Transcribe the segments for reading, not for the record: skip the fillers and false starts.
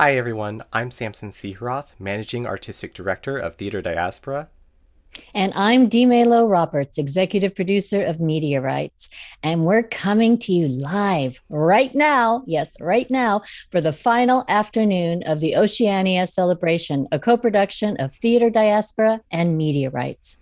Hi everyone, I'm Samson Syharath, Managing Artistic Director of Theatre Diaspora. And I'm Dmae Lo Roberts, Executive Producer of MediaRites. And we're coming to you live right now, yes, right now, for the final afternoon of the Oceania Celebration, a co-production of Theatre Diaspora and MediaRites.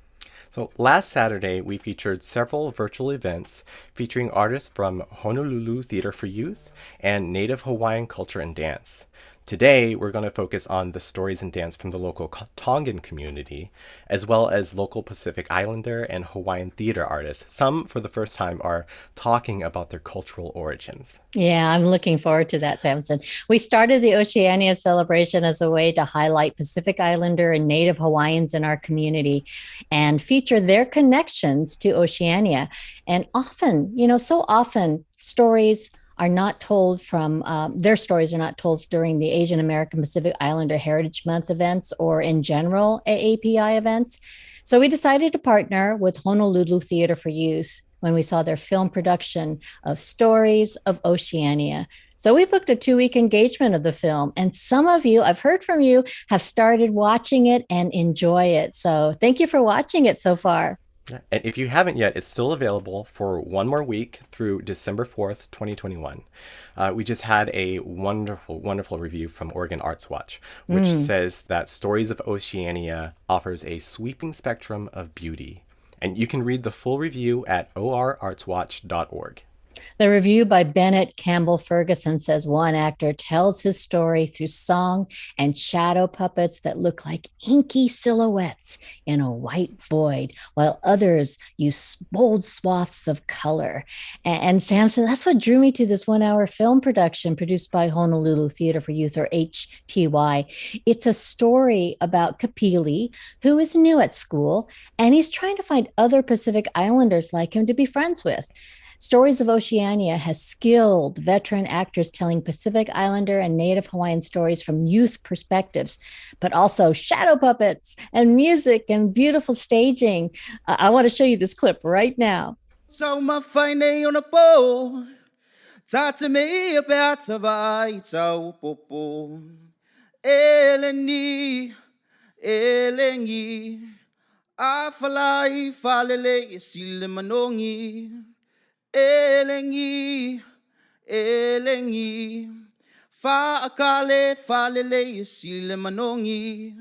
So last Saturday, we featured several virtual events featuring artists from Honolulu Theatre for Youth and Native Hawaiian culture and dance. Today, we're going to focus on the stories and dance from the local Tongan community, as well as local Pacific Islander and Hawaiian theater artists. Some, for the first time, are talking about their cultural origins. Yeah, I'm looking forward to that, Samson. We started the Oceania celebration as a way to highlight Pacific Islander and Native Hawaiians in our community and feature their connections to Oceania. And often, so often stories are not told from their stories are not told during the Asian American Pacific Islander Heritage Month events or in general AAPI events. So we decided to partner with Honolulu Theatre for Youth when we saw their film production of Stories of Oceania. So we booked a 2-week engagement of the film, and some of you, I've heard from you, have started watching it and enjoy it. So thank you for watching it so far. And if you haven't yet, it's still available for one more week through December 4th, 2021. We just had a wonderful, wonderful review from Oregon Arts Watch, which says that Stories of Oceania offers a sweeping spectrum of beauty. And you can read the full review at orartswatch.org. The review by Bennett Campbell Ferguson says one actor tells his story through song and shadow puppets that look like inky silhouettes in a white void, while others use bold swaths of color. And Samson, that's what drew me to this 1-hour film production produced by Honolulu Theatre for Youth, or HTY. It's a story about Kapili, who is new at school, and he's trying to find other Pacific Islanders like him to be friends with. Stories of Oceania has skilled veteran actors telling Pacific Islander and Native Hawaiian stories from youth perspectives, but also shadow puppets and music and beautiful staging. I want to show you this clip right now. So my fine on a boat, talk to me about Hawaii, so popo. Eleni, afalai falele sile manongi. Elengi, fa akale falele sile manongi.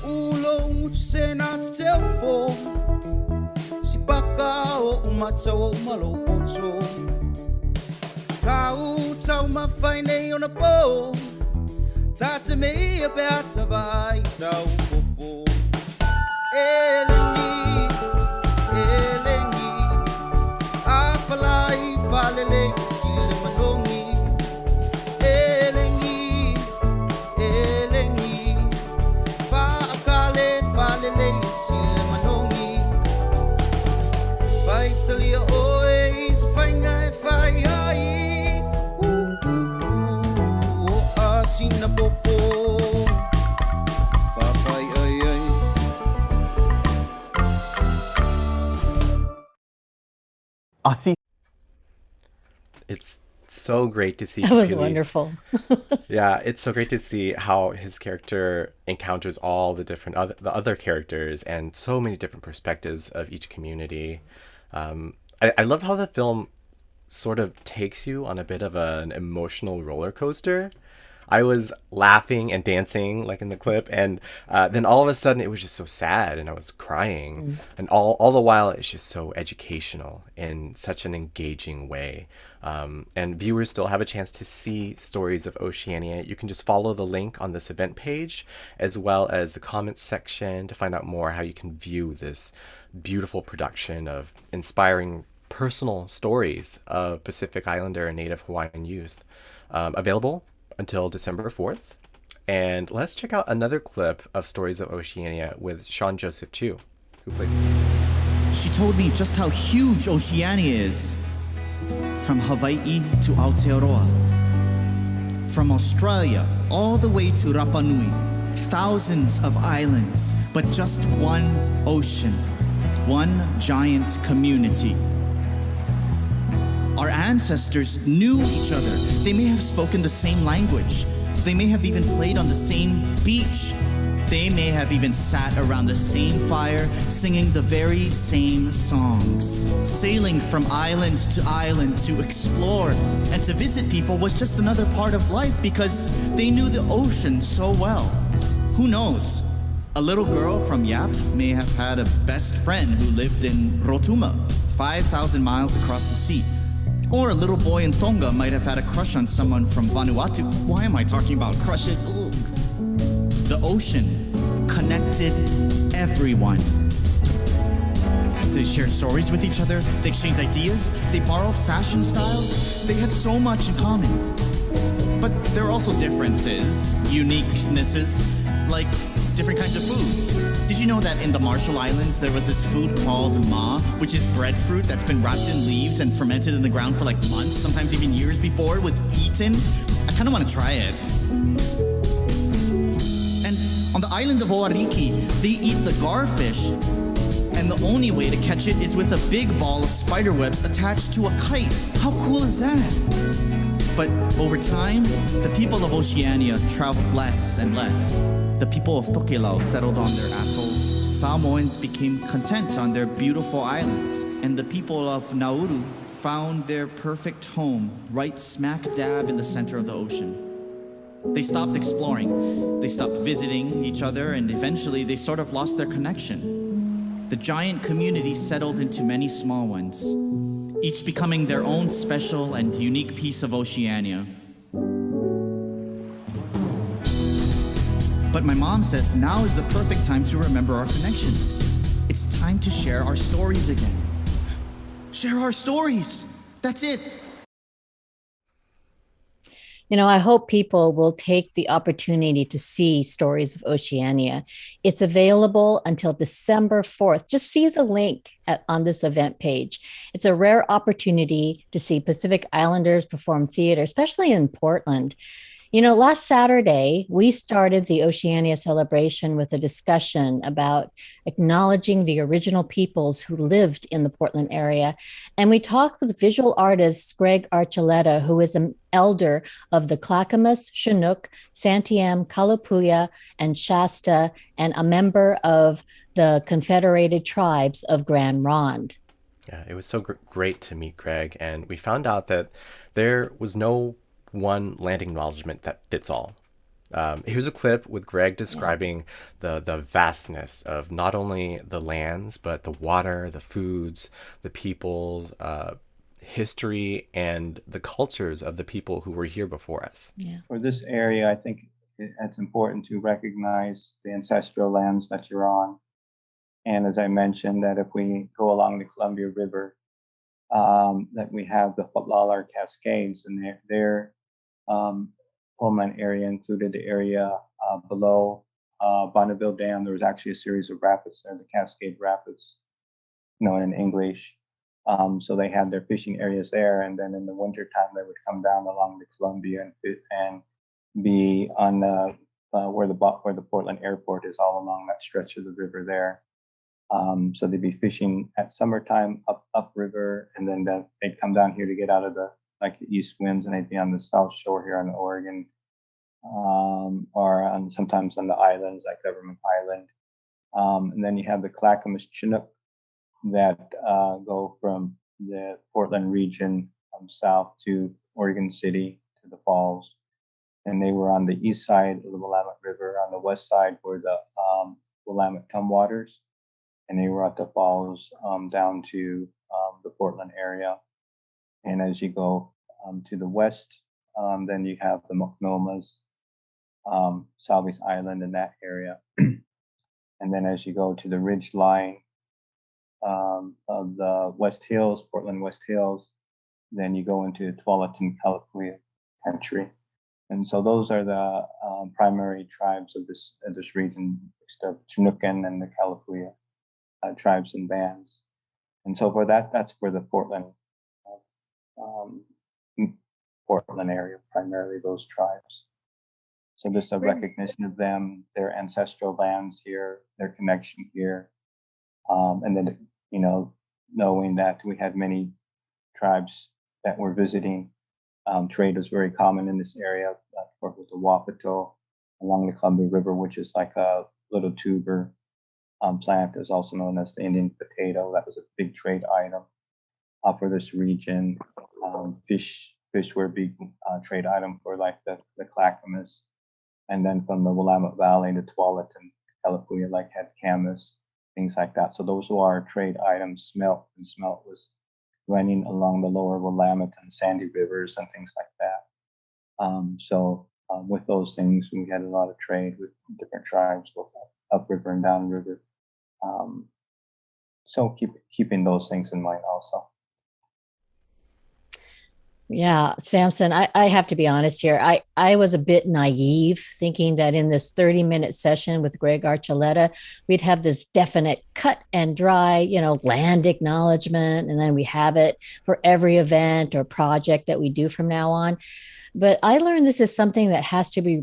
Uulo utsena telefo, si baka o umatso umalo ponso. Tau my fine on a boat. Talk to me about Hawaii, tau popo. Eleni, afalai falele sile manongi. Eleni, fa akale falele sile manongi. Vitally always find I fire. Sina popo, fafai ay ay. It's so great to see. That was wonderful. Yeah, it's so great to see how his character encounters all the different other characters and so many different perspectives of each community. I love how the film sort of takes you on a bit of an emotional roller coaster. I was laughing and dancing like in the clip, and then all of a sudden it was just so sad and I was crying. And all the while it's just so educational in such an engaging way. And viewers still have a chance to see Stories of Oceania. You can just follow the link on this event page, as well as the comments section, to find out more how you can view this beautiful production of inspiring personal stories of Pacific Islander and Native Hawaiian youth. Available until December 4th. And let's check out another clip of Stories of Oceania with Sean Joseph Chu, who plays. She told me just how huge Oceania is. From Hawaii to Aotearoa. From Australia all the way to Rapa Nui. thousands of islands, but just one ocean, one giant community. Our ancestors knew each other. They may have spoken the same language. They may have even played on the same beach. They may have even sat around the same fire, singing the very same songs. Sailing from island to explore and to visit people was just another part of life because they knew the ocean so well. Who knows? A little girl from Yap may have had a best friend who lived in Rotuma, 5,000 miles across the sea. Or a little boy in Tonga might have had a crush on someone from Vanuatu. Why am I talking about crushes? Ugh. The ocean connected everyone. They shared stories with each other, they exchanged ideas, they borrowed fashion styles. They had so much in common. But there are also differences, uniquenesses, like different kinds of foods. Did you know that in the Marshall Islands there was this food called ma, which is breadfruit that's been wrapped in leaves and fermented in the ground for like months, sometimes even years before it was eaten? I kind of want to try it. On the island of Oariki, they eat the garfish, and the only way to catch it is with a big ball of spider webs attached to a kite. How cool is that? But over time, the people of Oceania traveled less and less. The people of Tokelau settled on their atolls. Samoans became content on their beautiful islands, and the people of Nauru found their perfect home right smack dab in the center of the ocean. They stopped exploring, they stopped visiting each other, and eventually they sort of lost their connection. The giant community settled into many small ones, each becoming their own special and unique piece of Oceania. But my mom says now is the perfect time to remember our connections. It's time to share our stories again. Share our stories. That's it. You know, I hope people will take the opportunity to see Stories of Oceania. It's available until December 4th. Just see the link on this event page. It's a rare opportunity to see Pacific Islanders perform theater, especially in Portland. You know, last Saturday, we started the Oceania Celebration with a discussion about acknowledging the original peoples who lived in the Portland area. And we talked with visual artist Greg Archuleta, who is an elder of the Clackamas, Chinook, Santiam, Kalapuya, and Shasta, and a member of the Confederated Tribes of Grand Ronde. Yeah, it was so great to meet Greg, and we found out that there was no one land acknowledgement that fits all. Here's a clip with Greg describing the vastness of not only the lands, but the water, the foods, the peoples, history, and the cultures of the people who were here before us. Yeah. For this area, I think it's important to recognize the ancestral lands that you're on. And as I mentioned, that if we go along the Columbia River, that we have the Fatlalar Cascades, and their homeland area included the area below Bonneville Dam. There was actually a series of rapids there, the Cascade Rapids, known in English. So they had their fishing areas there, and then in the wintertime they would come down along the Columbia and be on where the Portland Airport is, all along that stretch of the river there. So they'd be fishing at summertime upriver, and then they'd come down here to get out of the east winds, and they'd be on the south shore here on Oregon, or sometimes on the islands like Government Island. And then you have the Clackamas Chinook that go from the Portland region south to Oregon City to the falls, and they were on the east side of the Willamette River. On the west side were the Willamette Tumwaters, and they were at the falls down to the Portland area. And as you go to the west, then you have the Multnomas, Southeast Island in that area. And then as you go to the ridge line of the West Hills, Portland West Hills, then you go into Tualatin Kalapuya country. And so those are the primary tribes of this region, the Chinookan and the Kalapuya tribes and bands. And so for that's for the Portland area, primarily those tribes. So there's a recognition of them, their ancestral lands here, their connection here, and then knowing that we had many tribes that were visiting. Trade was very common in this area, with the Wapato along the Columbia River, which is like a little tuber plant. Is also known as the Indian potato. That was a big trade item for this region. Fish were a big trade item for like the Clackamas. And then from the Willamette Valley to Tualatin and California, like had camas, things like that. So those were our trade items. Smelt was running along the lower Willamette and Sandy rivers and things like that. With those things, we had a lot of trade with different tribes, both upriver and downriver. So keeping those things in mind also. Yeah, Samson, I have to be honest here. I was a bit naive thinking that in this 30-minute session with Greg Archuleta, we'd have this definite cut and dry, land acknowledgement, and then we have it for every event or project that we do from now on. But I learned this is something that has to be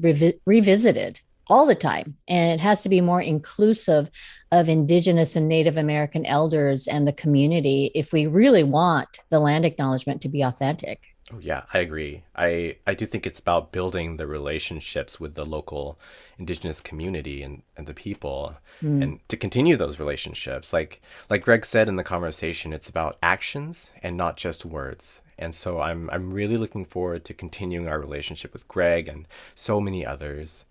revisited all the time, and it has to be more inclusive of Indigenous and Native American elders and the community if we really want the land acknowledgement to be authentic. Oh yeah, I agree. I do think it's about building the relationships with the local indigenous community and the people, Mm. and to continue those relationships. Like Greg said in the conversation, it's about actions and not just words. And so I'm really looking forward to continuing our relationship with Greg and so many others.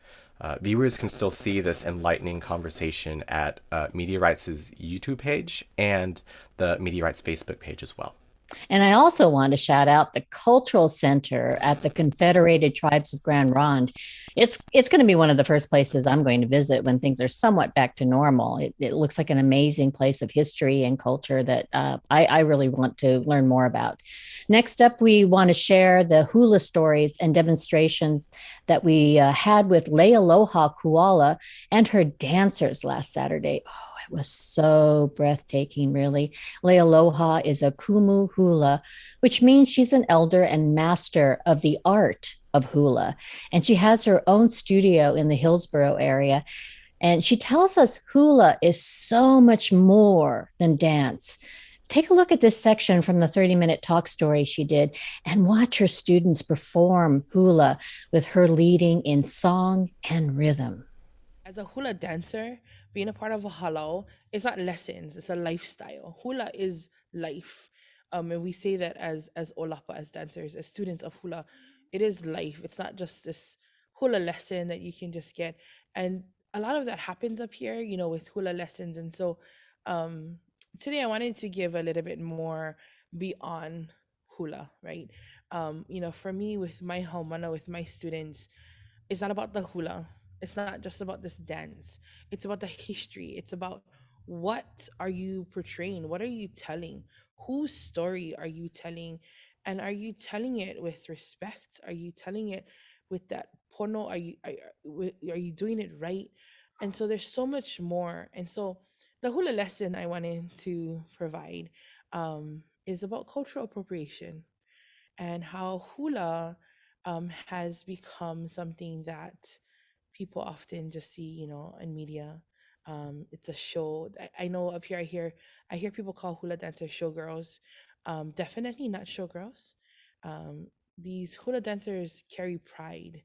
Viewers can still see this enlightening conversation at MediaRites' YouTube page and the MediaRites Facebook page as well. And I also want to shout out the Cultural Center at the Confederated Tribes of Grand Ronde. It's going to be one of the first places I'm going to visit when things are somewhat back to normal. It looks like an amazing place of history and culture that I really want to learn more about. Next up, we want to share the hula stories and demonstrations that we had with Lealoha Kuala and her dancers last Saturday. Oh, it was so breathtaking, really. Lealoha is a kumu hula, which means she's an elder and master of the art of hula. And she has her own studio in the Hillsborough area. And she tells us hula is so much more than dance. Take a look at this section from the 30-minute talk story she did and watch her students perform hula with her leading in song and rhythm. As a hula dancer, being a part of a halau is not lessons, it's a lifestyle. Hula is life. And we say that as olapa, as dancers, as students of hula, it is life. It's not just this hula lesson that you can just get. And a lot of that happens up here, with hula lessons. And so today I wanted to give a little bit more beyond hula, right? For me, with my haumana, with my students, it's not about the hula. It's not just about this dance. It's about the history. It's about what are you portraying? What are you telling? Whose story are you telling? And are you telling it with respect? Are you telling it with that pono? Are you doing it right? And so there's so much more. And so the hula lesson I wanted to provide is about cultural appropriation and how hula has become something that people often just see, in media. It's a show. I know up here I hear people call hula dancers showgirls. Definitely not showgirls. These hula dancers carry pride.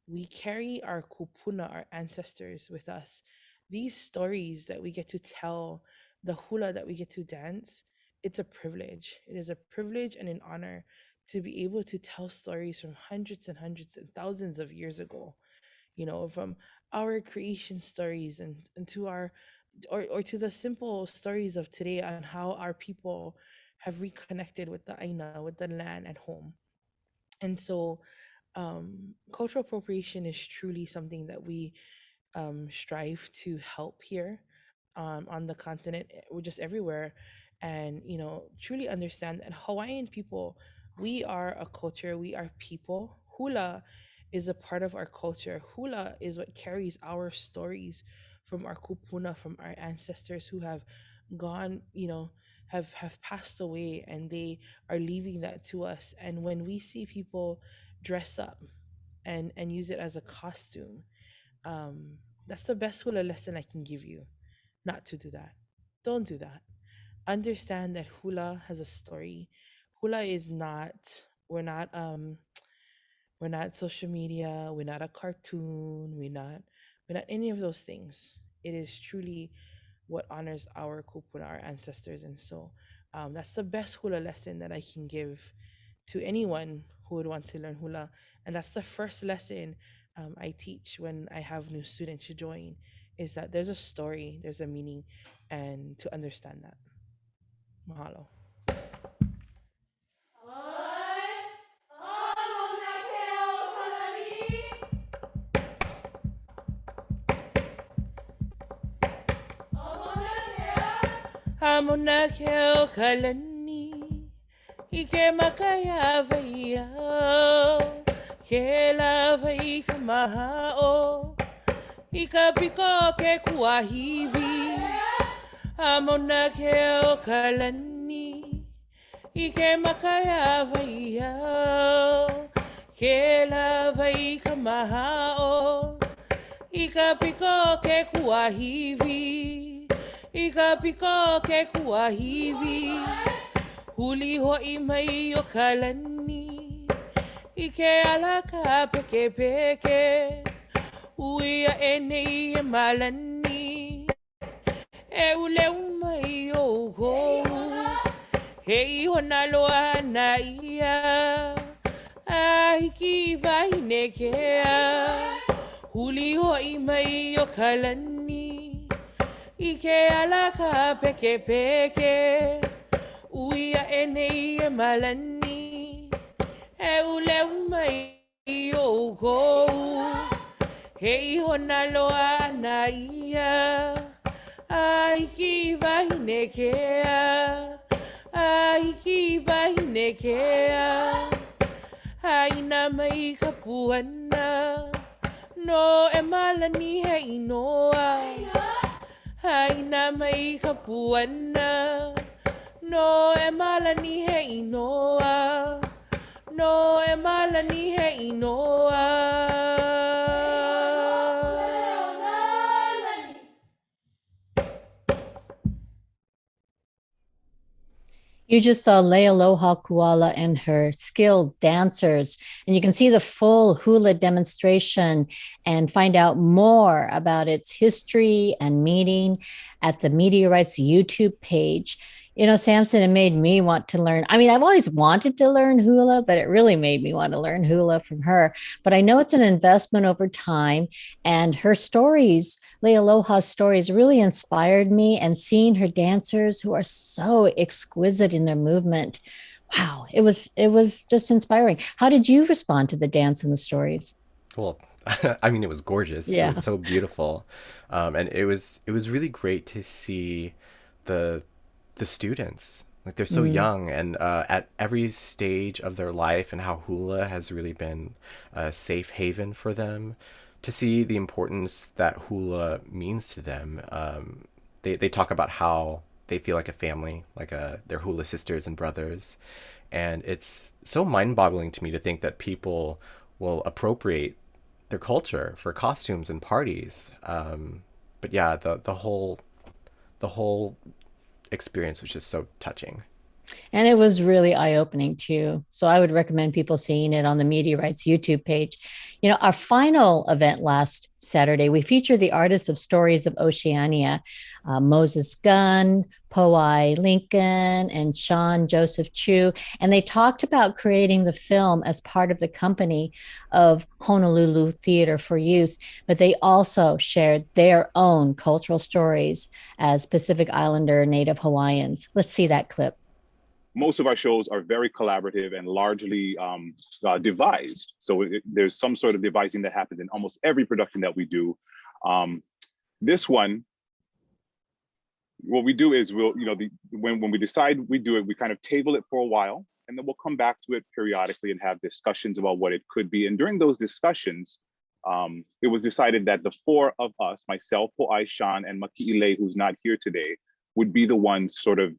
We carry our kupuna, our ancestors, with us. These stories that we get to tell, the hula that we get to dance, it's a privilege. It is a privilege and an honor to be able to tell stories from hundreds and hundreds and thousands of years ago, from our creation stories and to our or to the simple stories of today on how our people have reconnected with the aina, with the land and home. And so cultural appropriation is truly something that we strive to help here on the continent, or just everywhere, and truly understand that Hawaiian people, we are a culture, we are people. Hula is a part of our culture. Hula is what carries our stories from our kupuna, from our ancestors who have gone, have passed away, and they are leaving that to us. And when we see people dress up and use it as a costume. That's the best hula lesson I can give you. Not to do that. Don't do that. Understand that hula has a story. Hula is not, we're not social media, we're not a cartoon, we're not any of those things. It is truly what honors our kupuna, our ancestors. And so that's the best hula lesson that I can give to anyone who would want to learn hula. And that's the first lesson I teach when I have new students to join, is that there's a story, there's a meaning, and to understand that. Mahalo. Hamona keo kalani, ike makaya vaya, ke la vai kamahao, ika piko ke kuahivi. Hamona keo kalani, ike makaya vaya, ke la vai kamahao, ika piko ke kuahivi. Ika piko ke kuahivi, huli hoi mai o kalani, ike alaka peke peke, uia e nei e malani, e ule mai o kou, hei hona loa na ia, aiki vai ne kea, huli hoi mai o kalani, Ike alaka peke peke, uia e nei e malani, e ule umai o kou, hei hona loa na ia, aiki vahine kea, aiki vahine kea, haina mai ka puana, no e malani hei noa. Haina mai ka puana, no e malani he inoa, no e malani he inoa. You just saw Lealoha Kuala and her skilled dancers, and you can see the full hula demonstration and find out more about its history and meaning at the MediaRites YouTube page. You know, Samson, it made me want to learn. I mean, I've always wanted to learn hula, but it really made me want to learn hula from her. But I know it's an investment over time, and her stories, Lealoha's stories, really inspired me. And seeing her dancers who are so exquisite in their movement, wow, it was just inspiring. How did you respond to the dance and the stories? Well, I mean, it was gorgeous. It Yeah. was so beautiful, and it was really great to see the the students. Like they're so Mm. young, and at every stage of their life, and how hula has really been a safe haven for them. To see the importance that hula means to them. They talk about how they feel like a family, like their hula sisters and brothers, and it's so mind-boggling to me to think that people will appropriate their culture for costumes and parties. But yeah, the whole experience was just so touching. And it was really eye opening too. So I would recommend people seeing it on the MediaRites YouTube page. You know, our final event last Saturday, we featured the artists of Stories of Oceania, Moses Gunn, Poai Lincoln, and Sean Joseph Chu. And they talked about creating the film as part of the company of Honolulu Theater for Youth, but they also shared their own cultural stories as Pacific Islander Native Hawaiians. Let's see that clip. Most of our shows are very collaborative and largely devised. So there's some sort of devising that happens in almost every production that we do. This one, what we do is when we decide we do it, we kind of table it for a while, and then we'll come back to it periodically and have discussions about what it could be. And during those discussions, it was decided that the four of us, myself, Po'ai, Sean, and Maki'ile, who's not here today, would be the ones sort of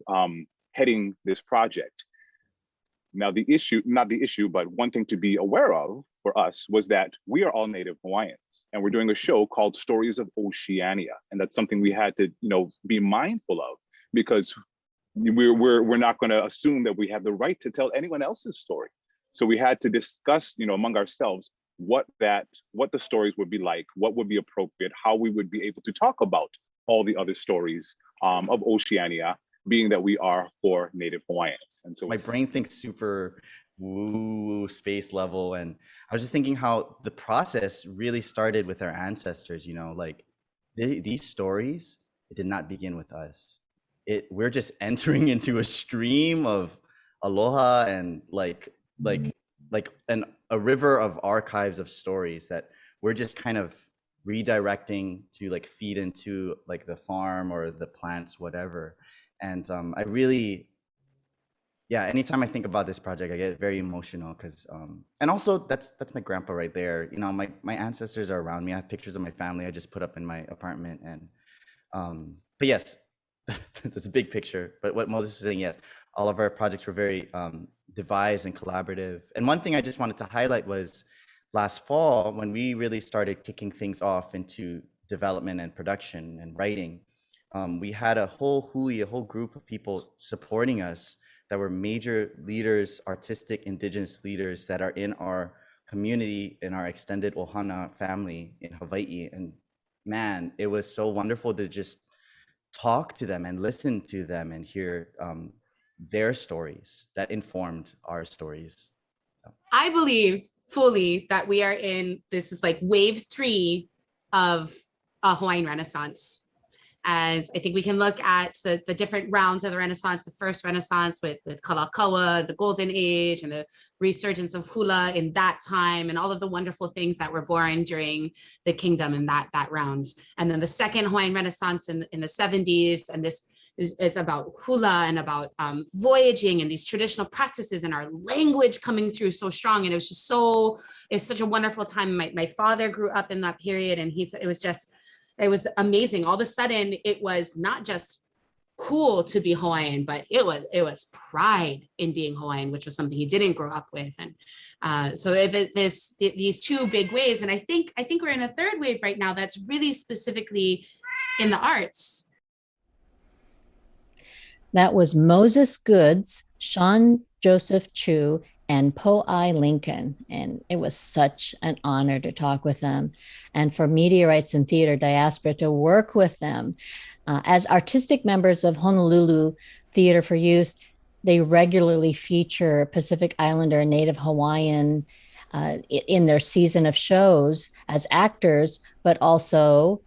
heading this project. Now, not the issue, but one thing to be aware of for us was that we are all Native Hawaiians, and we're doing a show called Stories of Oceania, and that's something we had to, be mindful of, because we're not going to assume that we have the right to tell anyone else's story. So we had to discuss, among ourselves, what the stories would be like, what would be appropriate, how we would be able to talk about all the other stories of Oceania, being that we are for Native Hawaiians. And so my brain thinks super woo space level, and I was just thinking how the process really started with our ancestors. Like these stories, it did not begin with us. We're just entering into a stream of aloha and like a river of archives of stories that we're just kind of redirecting to like feed into like the farm or the plants, whatever. And I really, anytime I think about this project, I get very emotional because, and also that's my grandpa right there. My ancestors are around me. I have pictures of my family I just put up in my apartment. And, but yes, that's a big picture. But what Moses was saying, yes, all of our projects were very devised and collaborative. And one thing I just wanted to highlight was last fall, when we really started kicking things off into development and production and writing, we had a whole group of people supporting us that were major leaders, artistic indigenous leaders that are in our community, in our extended Ohana family in Hawaii. And man, it was so wonderful to just talk to them and listen to them and hear their stories that informed our stories. So. I believe fully that we are this is like wave 3 of a Hawaiian Renaissance. And I think we can look at the different rounds of the Renaissance, the first Renaissance with Kalakaua, the Golden Age, and the resurgence of hula in that time, and all of the wonderful things that were born during the kingdom in that round. And then the second Hawaiian Renaissance in the 70s, and this is about hula and about voyaging and these traditional practices and our language coming through so strong. And it was just it's such a wonderful time. My father grew up in that period, and it was amazing. All of a sudden, it was not just cool to be Hawaiian, but it was pride in being Hawaiian, which was something he didn't grow up with. And so these two big waves, and I think we're in a third wave right now that's really specifically in the arts. That was Moses Goods, Sean Joseph Chu, and Po-I Lincoln. And it was such an honor to talk with them, and for MediaRites and Theatre Diaspora to work with them. As artistic members of Honolulu Theatre for Youth, they regularly feature Pacific Islander and Native Hawaiian in their season of shows as actors, but also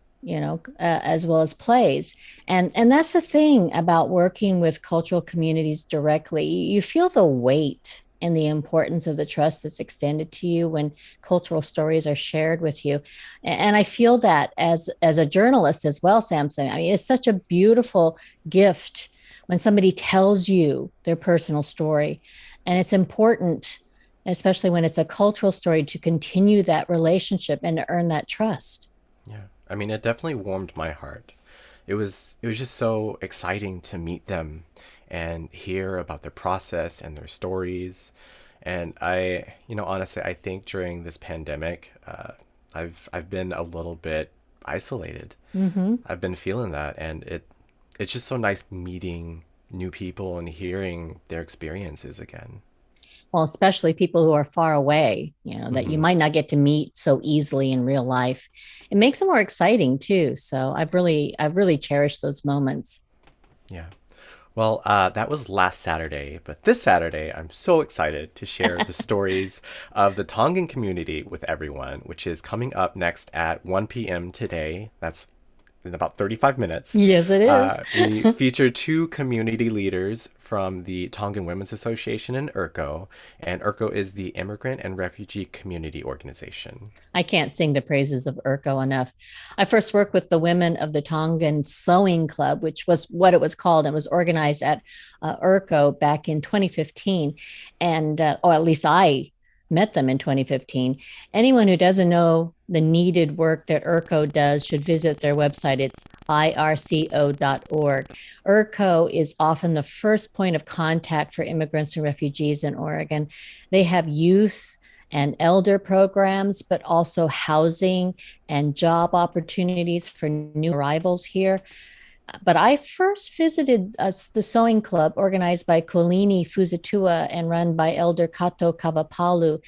as well as plays. And that's the thing about working with cultural communities directly. You feel the weight and the importance of the trust that's extended to you when cultural stories are shared with you. And I feel that as a journalist as well, Samson. I mean, it's such a beautiful gift when somebody tells you their personal story. And it's important, especially when it's a cultural story, to continue that relationship and to earn that trust. Yeah. I mean, it definitely warmed my heart. It was just so exciting to meet them and hear about their process and their stories. And honestly, I think during this pandemic, I've been a little bit isolated. Mm-hmm. I've been feeling that, and it's just so nice meeting new people and hearing their experiences again. Well, especially people who are far away, that you might not get to meet so easily in real life. It makes it more exciting too. So I've really cherished those moments. Yeah. Well, that was last Saturday, but this Saturday, I'm so excited to share the stories of the Tongan community with everyone, which is coming up next at 1 p.m. today. That's in about 35 minutes. Yes, it is. We feature 2 community leaders from the Tongan Women's Association and IRCO. And IRCO is the Immigrant and Refugee Community Organization. I can't sing the praises of IRCO enough. I first worked with the women of the Tongan Sewing Club, which was what it was called, and was organized at IRCO back in 2015. And, or at least I met them in 2015. Anyone who doesn't know the needed work that IRCO does should visit their website. It's irco.org. IRCO is often the first point of contact for immigrants and refugees in Oregon. They have youth and elder programs, but also housing and job opportunities for new arrivals here. But I first visited the sewing club organized by Kolini Fuzitua and run by Elder Kato Kavapalu.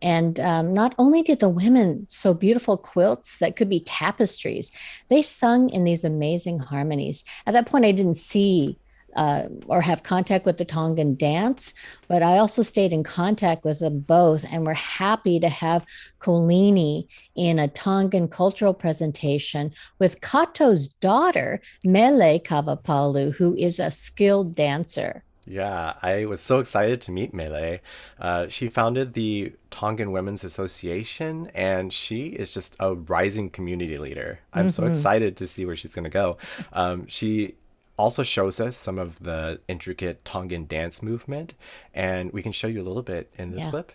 And not only did the women sew beautiful quilts that could be tapestries, they sung in these amazing harmonies. At that point, I didn't see or have contact with the Tongan dance, but I also stayed in contact with them both, and we're happy to have Kolini in a Tongan cultural presentation with Kato's daughter, Mele Kavapalu, who is a skilled dancer. Yeah, I was so excited to meet Melee. She founded the Tongan Women's Association, and she is just a rising community leader. I'm so excited to see where she's going to go. She also shows us some of the intricate Tongan dance movement, and we can show you a little bit in this clip.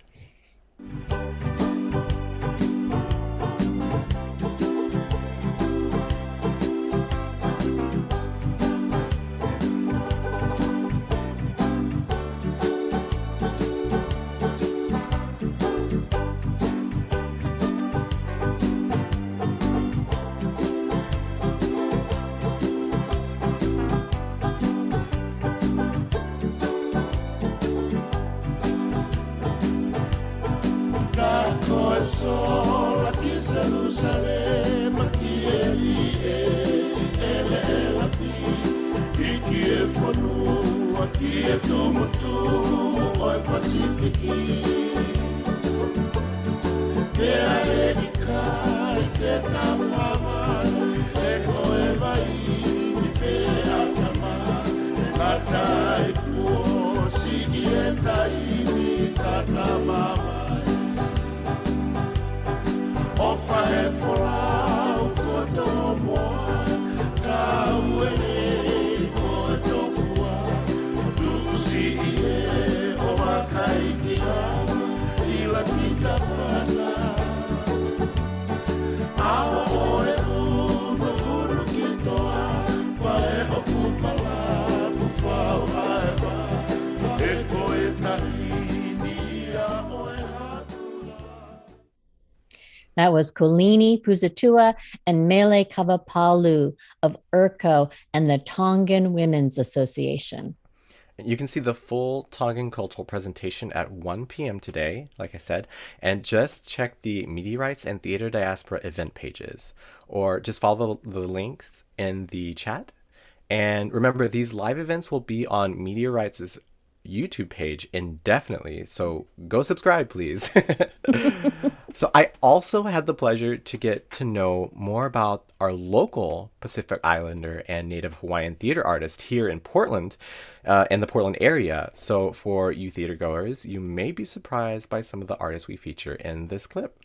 That was Kolini Puzatua and Mele Kavapalu of URCO and the Tongan Women's Association. You can see the full Tongan cultural presentation at 1 p.m. today, like I said, and just check the MediaRites and Theatre Diaspora event pages, or just follow the links in the chat. And remember, these live events will be on MediaRites' YouTube page indefinitely, so go subscribe, please. So I also had the pleasure to get to know more about our local Pacific Islander and Native Hawaiian theater artist here in Portland, in the Portland area. So for you theater goers, you may be surprised by some of the artists we feature in this clip.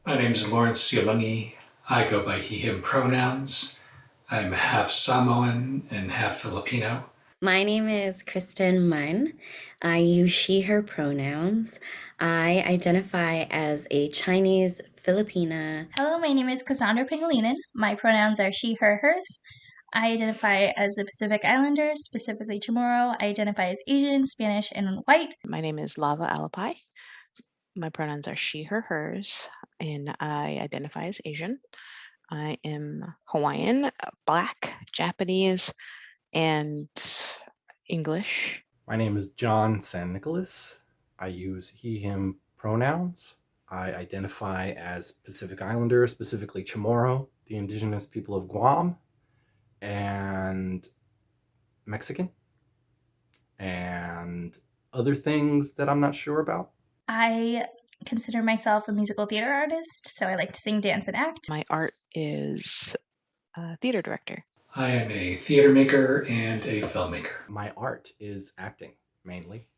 My name is Lawrence Siolungi. I go by he, him pronouns. I'm half Samoan and half Filipino. My name is Kristen Munn. I use she, her pronouns. I identify as a Chinese Filipina. Hello, my name is Cassandra Pangilinan. My pronouns are she, her, hers. I identify as a Pacific Islander, specifically Chamorro. I identify as Asian, Spanish, and white. My name is Lava Alapai. My pronouns are she, her, hers, and I identify as Asian. I am Hawaiian, Black, Japanese, and English. My name is John San Nicolas. I use he, him pronouns. I identify as Pacific Islander, specifically Chamorro, the indigenous people of Guam, and Mexican, and other things that I'm not sure about. I consider myself a musical theater artist, so I like to sing, dance, and act. My art is a theater director. I am a theater maker and a filmmaker. My art is acting, mainly.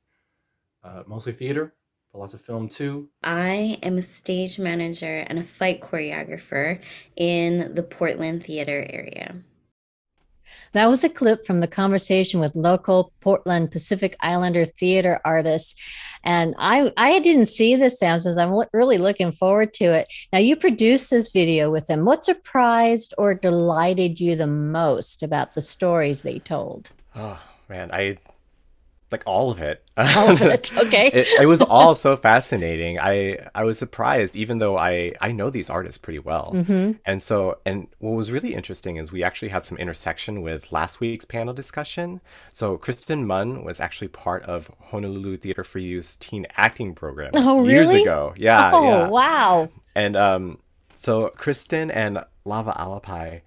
Mostly theater, but lots of film too. I am a stage manager and a fight choreographer in the Portland theater area. That was a clip from the conversation with local Portland Pacific Islander theater artists. And I didn't see this, Samson. I'm really looking forward to it. Now, you produced this video with them. What surprised or delighted you the most about the stories they told? Oh, man, I Like all of it. All of it. Okay. It was all so fascinating. I was surprised, even though I know these artists pretty well. And what was really interesting is we actually had some intersection with last week's panel discussion. So Kristen Munn was actually part of Honolulu Theater for Youth's teen acting program Oh, years really? ago. Yeah, Oh, yeah. wow. And so Kristen and Lava Alapai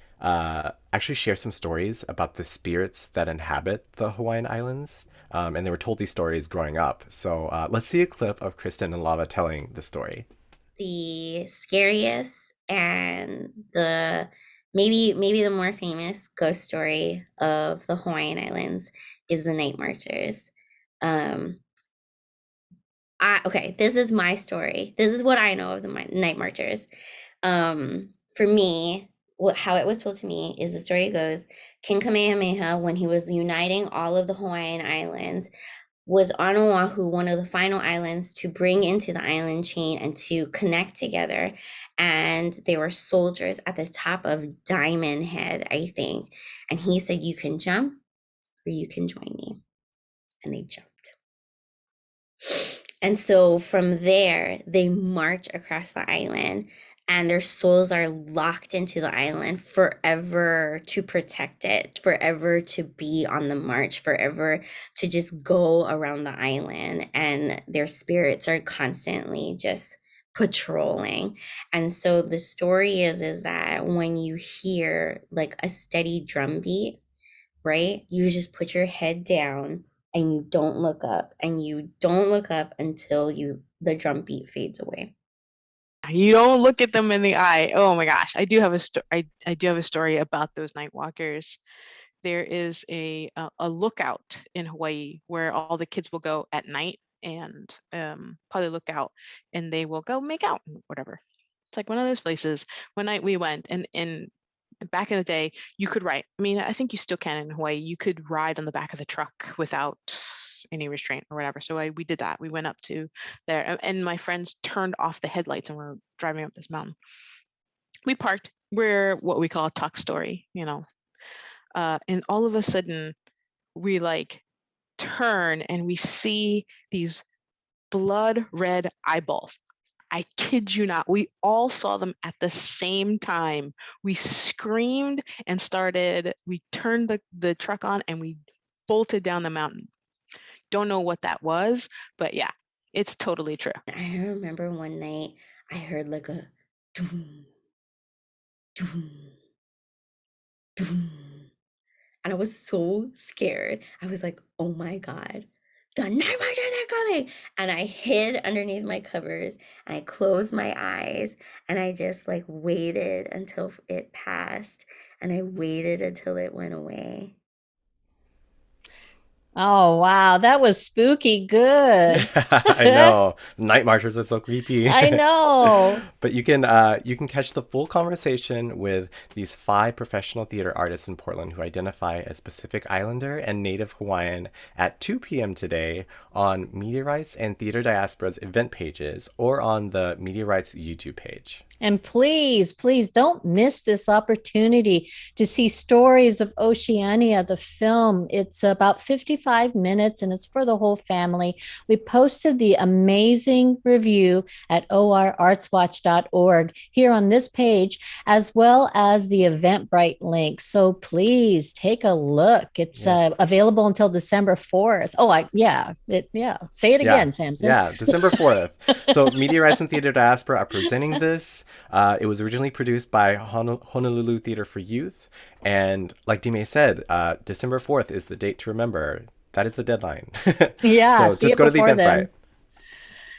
actually share some stories about the spirits that inhabit the Hawaiian Islands. And they were told these stories growing up. So let's see a clip of Kristen and Lava telling the story. The scariest and the maybe the more famous ghost story of the Hawaiian Islands is the Night Marchers. Okay, this is my story. This is what I know of the Night Marchers. For me, how it was told to me is the story goes, King Kamehameha, when he was uniting all of the Hawaiian Islands, was on Oahu, one of the final islands to bring into the island chain and to connect together. And they were soldiers at the top of Diamond Head, I think. And he said, you can jump or you can join me. And they jumped. And so from there, they march across the island and their souls are locked into the island forever to protect it, forever to be on the march, forever to just go around the island. And their spirits are constantly just patrolling. And so the story is that when you hear like a steady drum beat, right, you just put your head down and you don't look up, and you don't look up until the drum beat fades away. You don't look at them in the eye. Oh my gosh, I do have a story about those night walkers. There is a lookout in Hawaii where all the kids will go at night and probably look out, and they will go make out, whatever. It's like one of those places. One night we went, and back in the day, you could ride. I mean, I think you still can in Hawaii. You could ride on the back of the truck without any restraint or whatever. So we did that. We went up to there, and my friends turned off the headlights, and we're driving up this mountain. We parked. We're what we call a tuck story, and all of a sudden, we like turn and we see these blood red eyeballs. I kid you not. We all saw them at the same time. We screamed and we turned the truck on and we bolted down the mountain. Don't know what that was, but yeah, it's totally true. I remember one night I heard like a doom, doom, doom. And I was so scared. I was like, oh my God, the night marchers are coming. And I hid underneath my covers and I closed my eyes and I just like waited until it passed, and I waited until it went away. Oh, wow. That was spooky good. I know. Night marchers are so creepy. I know. But you can catch the full conversation with these 5 professional theater artists in Portland who identify as Pacific Islander and Native Hawaiian at 2 p.m. today on MediaRites and Theater Diaspora's event pages or on the MediaRites YouTube page. And please, please don't miss this opportunity to see Stories of Oceania, the film. It's about 55 minutes and it's for the whole family. We posted the amazing review at orartswatch.org here on this page, as well as the Eventbrite link. So please take a look. It's available until December 4th. Say it again, Samson. Yeah, December 4th. So MediaRites and Theater Diaspora are presenting this. It was originally produced by Honolulu Theater for Youth. And like Dmae said, December 4th is the date to remember. That is the deadline. Yeah. So just go to the Eventbrite.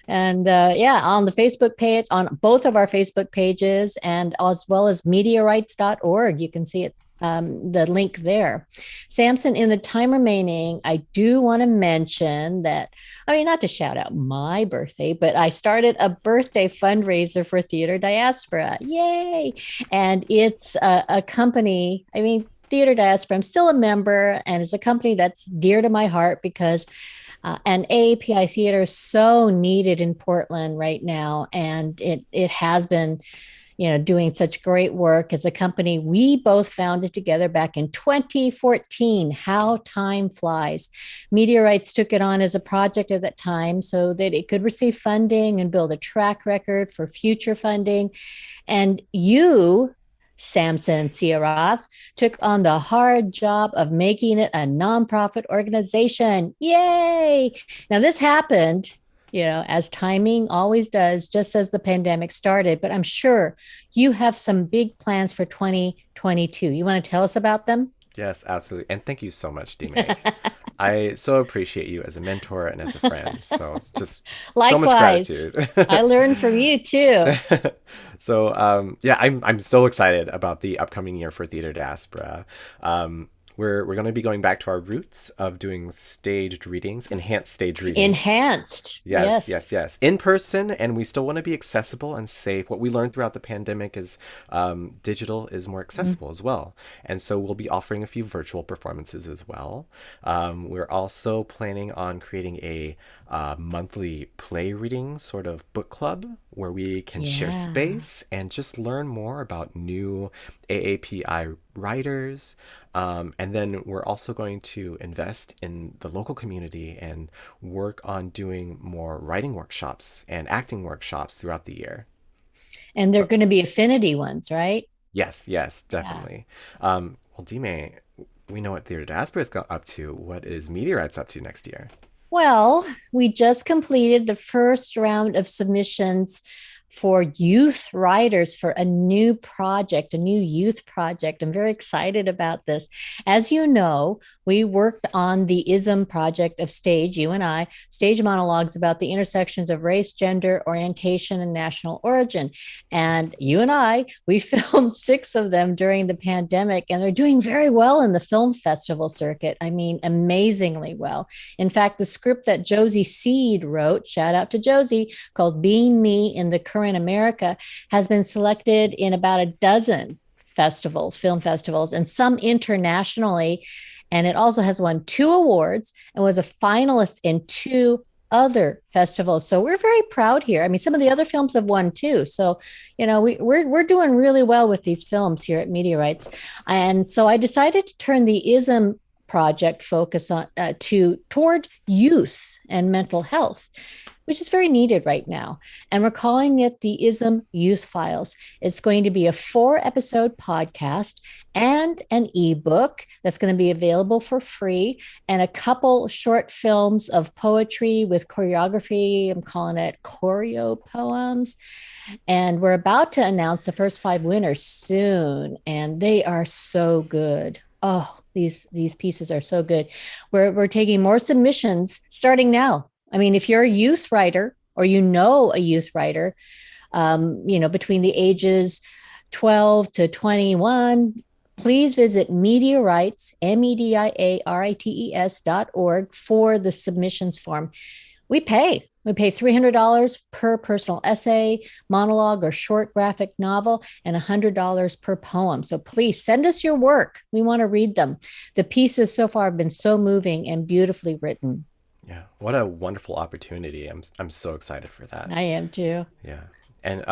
And on the Facebook page, on both of our Facebook pages, and as well as MediaRites.org, you can see it. The link there. Samson, in the time remaining, I do want to mention that, not to shout out my birthday, but I started a birthday fundraiser for Theater Diaspora. Yay! And it's a company, Theater Diaspora, I'm still a member, and it's a company that's dear to my heart because and AAPI theater is so needed in Portland right now. And it has been doing such great work. It's a company we both founded together back in 2014. How time flies. MediaRites took it on as a project at that time so that it could receive funding and build a track record for future funding. And you, Samson Syharath, took on the hard job of making it a nonprofit organization. Yay! Now, this happened, as timing always does, just as the pandemic started, but I'm sure you have some big plans for 2022. You want to tell us about them? Yes, absolutely. And thank you so much, Dmae. I so appreciate you as a mentor and as a friend. So just so much Likewise. gratitude. I learned from you too. So yeah, I'm so excited about the upcoming year for Theater Diaspora. We're going to be going back to our roots of doing staged readings, enhanced stage readings. Enhanced. Yes. In person, and we still want to be accessible and safe. What we learned throughout the pandemic is digital is more accessible as well. And so we'll be offering a few virtual performances as well. We're also planning on creating a monthly play reading sort of book club where we can share space and just learn more about new AAPI writers. And then we're also going to invest in the local community and work on doing more writing workshops and acting workshops throughout the year. And they're going to be affinity ones, right? Yes, definitely. Well, Dmae, we know what Theater Diaspora is up to. What is MediaRites up to next year? Well, we just completed the first round of submissions for youth writers for a new project, a new youth project. I'm very excited about this. As you know, we worked on the ISM project of stage, you and I, stage monologues about the intersections of race, gender, orientation, and national origin. And you and I, we filmed 6 of them during the pandemic, and they're doing very well in the film festival circuit. I mean, amazingly well. In fact, the script that Josie Seed wrote, shout out to Josie, called Being Me in the Current America, has been selected in about a dozen festivals, film festivals, and some internationally. And it also has won 2 awards and was a finalist in 2 other festivals. So we're very proud here. I mean, some of the other films have won too. So, we're doing really well with these films here at MediaRites. And so I decided to turn the ISM project focus on toward youth and mental health, which is very needed right now. And we're calling it the ISM Youth Files. It's going to be a 4-episode podcast and an ebook that's going to be available for free, and a couple short films of poetry with choreography. I'm calling it choreo poems. And we're about to announce the first 5 winners soon, and they are so good. Oh, these pieces are so good. We're taking more submissions starting now. I mean, if you're a youth writer or a youth writer, between the ages 12 to 21, please visit MediaRites, MEDIARITES.org for the submissions form. We pay $300 per personal essay, monologue, or short graphic novel, and $100 per poem. So please send us your work. We want to read them. The pieces so far have been so moving and beautifully written. Yeah, what a wonderful opportunity. I'm so excited for that. I am too. Yeah. And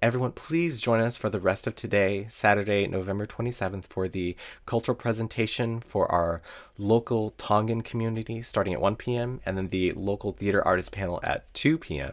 everyone, please join us for the rest of today, Saturday, November 27th, for the cultural presentation for our local Tongan community starting at 1 p.m. and then the local theater artist panel at 2 p.m.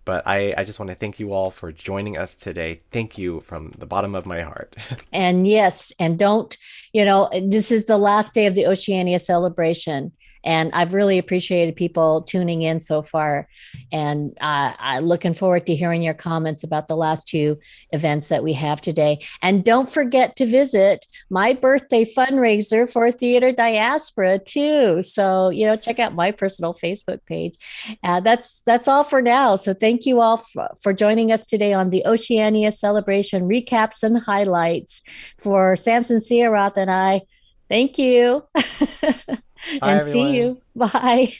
But I just want to thank you all for joining us today. Thank you from the bottom of my heart. And yes, and don't, this is the last day of the Oceania Celebration. And I've really appreciated people tuning in so far. And I'm looking forward to hearing your comments about the last 2 events that we have today. And don't forget to visit my birthday fundraiser for Theater Diaspora too. So, check out my personal Facebook page. That's all for now. So thank you all for joining us today on the Oceania Celebration recaps and highlights. For Samson Syharath and I, thank you. Bye, and see everyone. you. Bye.